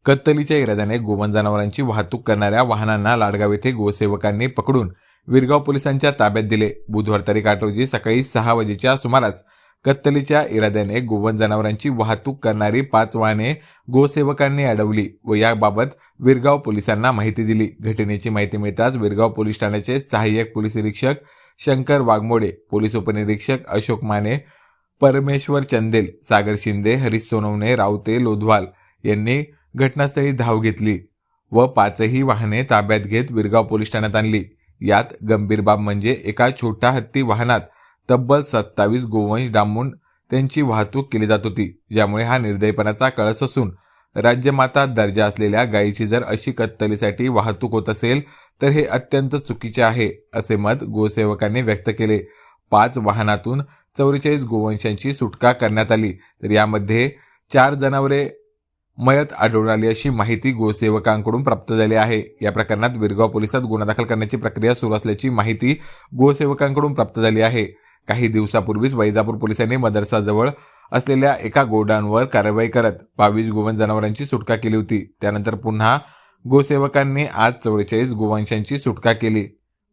कत्तलीच्या इराद्याने गोवंश जनावरांची वाहतूक करणाऱ्या वाहनांना लाडगाव येथे गोसेवकांनी पकडून विरगाव पोलिसांच्या ताब्यात दिले। बुधवार तारीख 8 रोजी सकाळी 6 वाजेच्या सुमारास कत्तलीच्या इराद्याने गोवंश जनावरांची वाहतूक करणारी 5 वाहने गोसेवकांनी अडवली व याबाबत विरगाव पोलिसांना माहिती दिली। घटनेची माहिती मिळताच विरगाव पोलीस ठाण्याचे सहाय्यक पोलीस निरीक्षक शंकर वाघमोडे, पोलीस उपनिरीक्षक अशोक माने, परमेश्वर चंदेल, सागर शिंदे, हरीश सोनवणे, रावते, लोधवाल यांनी घटनास्थळी धाव घेतली व 5ही वाहने ताब्यात घेत विरगाव पोलीस ठाण्यात आणली। यात गंभीर बाब म्हणजे एका छोट्या हत्ती वाहनात तब्बल 27 गोवंश डांबून त्यांची वाहतूक केली जात होती, ज्यामुळे हा निर्दयपणाचा कळस असून राज्यमाता दर्जा असलेल्या गायीची जर अशी कत्तलीसाठी वाहतूक होत असेल तर हे अत्यंत चुकीचे आहे, असे मत गोसेवकांनी व्यक्त केले। 5 वाहनातून 44 गोवंशांची सुटका करण्यात आली, तर यामध्ये 4 जनावरे मयत आढळून आली अशी माहिती गोसेवकांकडून प्राप्त झाली आहे। या प्रकरणात विरगाव पोलिसात गुन्हा दाखल करण्याची प्रक्रिया सुरू असल्याची माहिती गोसेवकांकडून प्राप्त झाली आहे। काही दिवसापूर्वीच वैजापूर पोलिसांनी मदरसाजवळ असलेल्या एका गोडाऊनवर कारवाई करत 22 गोवंश जनावरांची सुटका केली होती। त्यानंतर पुन्हा गोसेवकांनी आज 44 गोवंशांची सुटका केली।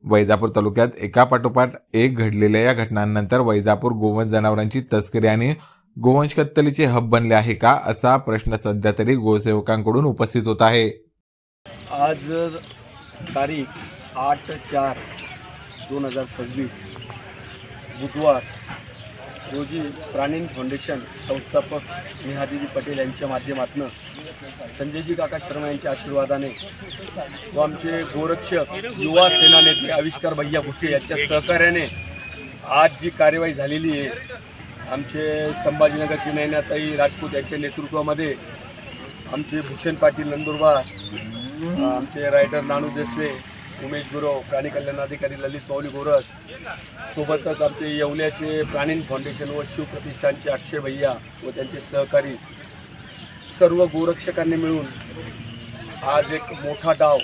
वैजापूर तालुक्यात एकापाठोपाठ एक घडलेल्या या घटनांनंतर वैजापूर गोवंश जनावरांची तस्करी आणि गोवंश कत्तलीचे हब बनले आहे का, असा प्रश्न सध्या तरी गोसेवकांकडून उपस्थित होत आहे। आज तारीख 8/4/2026 बुधवार रोजी प्राणी फाउंडेशन संस्थापक नेहादीदी पटेल यांच्या माध्यमातून संजयजी काका शर्मा यांच्या आशीर्वादाने व आमचे गोरक्षक युवा सेना नेते आविष्कार भैया भुसे यांच्या सहकार्याने आज जी कार्यवाही झालेली आहे, आमचे संभाजीनगरची नयनाताई राजपूत यांच्या नेतृत्वामध्ये आमचे भूषण पाटील नंदुरबार, आमचे रायडर नानू देसले, उमेश गुरव, प्राणी कल्याण अधिकारी ललित माऊली गोरस, सोबतच आमचे येवल्याचे प्राणी फाउंडेशन व शिवप्रतिष्ठानचे अक्षय भैया व त्यांचे सहकारी सर्व गोरक्षकांनी मिळून आज एक मोठा डाव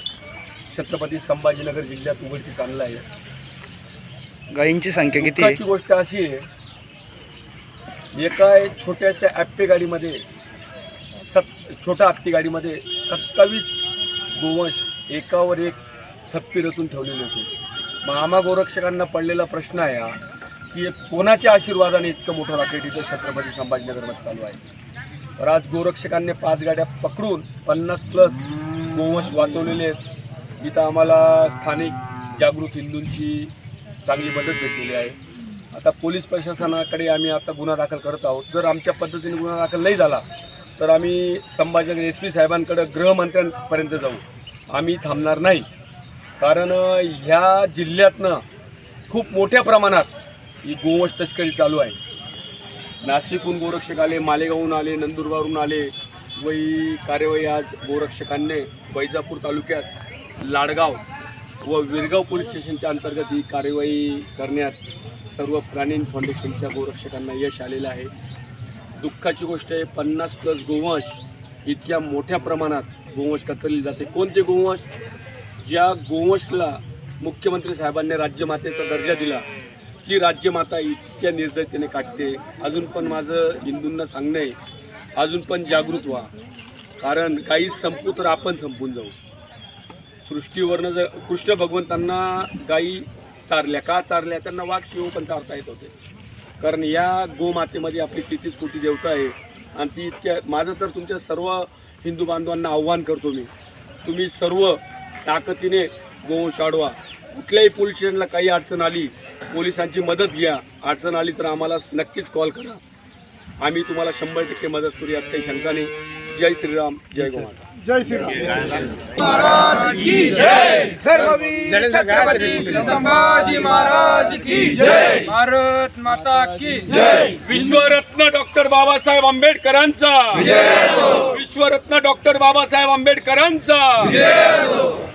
छत्रपती संभाजीनगर जिल्ह्यात उघडकीस आणला आहे। गायींची संख्या किती आहे? गोष्ट अशी आहे, एका छोट्याशा ॲप्पे गाडीमध्ये छोट्या हत्ती गाडीमध्ये 27 गोवंश एकावर एक थप्पी रचून ठेवलेले होते। मग आम्हा गोरक्षकांना पडलेला प्रश्न आहे हा की कोणाच्या आशीर्वादाने इतकं मोठं रॉकेट इथं छत्रपती संभाजीनगरमध्ये चालू आहे। तर आज गोरक्षकांनी 5 गाड्या पकडून 50+ गोवंश वाचवलेले आहेत। इथं आम्हाला स्थानिक जागृत हिंदूंची चांगली मदत भेटलेली आहे। आता पोलीस प्रशासनाकडे आम्ही आता गुन्हा दाखल करत आहोत। जर आमच्या पद्धतीने गुन्हा दाखल नाही झाला तर आम्ही संभाजीनगर SP साहेबांकडे गृहमंत्र्यांपर्यंत जाऊ। आम्ही थांबणार नाही, कारण ह्या जिल्ह्यातनं खूप मोठ्या प्रमाणात ही गोवंश तस्करी चालू आहे। नाशिकहून गोरक्षक आले, मालेगावहून आले, नंदुरबारहून आले व ही कार्यवाही आज गोरक्षकांनी वैजापूर तालुक्यात लाडगाव व विरगाव पोलीस स्टेशनच्या अंतर्गत ही कार्यवाही करण्यात सर्व प्राणी फाउंडेशनच्या गोरक्षकांना यश आलेलं आहे। दुःखाची गोष्ट आहे, 50+ गोवंश इतक्या मोठ्या प्रमाणात गोवंश कत्तली जाते। कोणते गोवंश? ज्या गोवंशला मुख्यमंत्री साहेबांनी राज्यमातेचा दर्जा दिला, की राज्यमाता इतक्या निर्दयतेने काटते। अजून पण माझं हिंदूंना सांगणं आहे, अजून पण जागृत व्हा, कारण काही संपू तर आपण संपून जाऊ। सृष्टीवरनं जर कृष्ण भगवंतांना गायी चारल्या का चारल्या? त्यांना वाघ शिव पण चारता येत होते, कारण या गोमातेमध्ये आपली 33 कोटी देवता आहे आणि ती इतक्या माझं तर तुमच्या सर्व हिंदू बांधवांना आव्हान करतो मी, तुम्ही सर्व ताकदीने गोवंश वाढवा। कुठल्याही पोलीस स्टेशनला काही अडचण आली, पोलिसांची मदत घ्या। अडचण आली तर आम्हाला नक्कीच कॉल करा, आम्ही तुम्हाला 100% मदत करू, यात काही शंका नाही। जय श्रीराम, जय गोमाता, जय श्रीराम महाराज की जय, धर्मवीर छत्रपती संभाजी महाराज की जय, भारत माता की जय, विश्वरत्न डॉक्टर बाबासाहेब आंबेडकरांचा विजय असो, विश्वरत्न डॉक्टर बाबासाहेब आंबेडकरांचा विजय असो।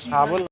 हाँ बोल।